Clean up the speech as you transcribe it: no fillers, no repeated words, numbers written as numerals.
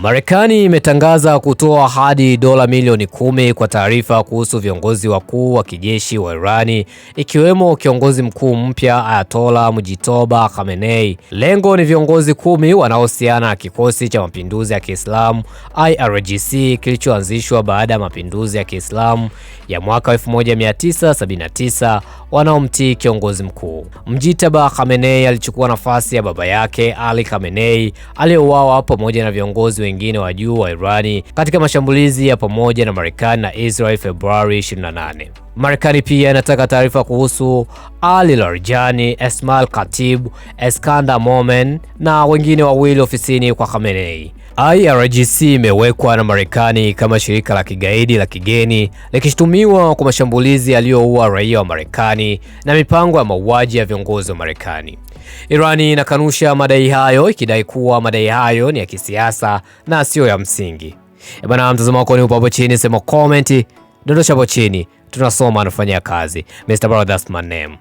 Marekani imetangaza kutoa hadi dola milioni 10 kwa taarifa kuhusu viongozi wakuu wa kijeshi wa Irani, ikiwemo kiongozi mkuu mpya Ayatollah Mujtaba Khamenei. Lengo ni viongozi 10 wanaohusiana na kikosi cha mapinduzi ya Kiislamu IRGC kilichoanzishwa baada ya mapinduzi ya Kiislamu ya mwaka 1979 wanaomtii kiongozi mkuu. Mujtaba Khamenei alichukua nafasi ya baba yake Ali Khamenei aliyeuawa pamoja na viongozi wengine wa juu wa Irani katika mashambulizi ya pamoja na Marekani na Israel Februari 28. Marekani pia inataka taarifa kuhusu Ali Larijani, Esmail Khatib, Eskander Momen na wengine wawili ofisini kwa Khamenei. IRGC imewekwa na Marekani kama shirika la kigaidi la kigeni likishutumiwa kwa mashambulizi yaliyoua raia wa Marekani na mipango ya mauaji ya viongozi wa Marekani. Irani inakanusha madai hayo, ikidai kuwa madai hayo ni ya kisiasa na sio ya msingi. Bana, mtazamo wako ni upo hapo chini, sema comment, dondosha hapo chini, tunasoma anafanya kazi. Mr. Brother, that's my name.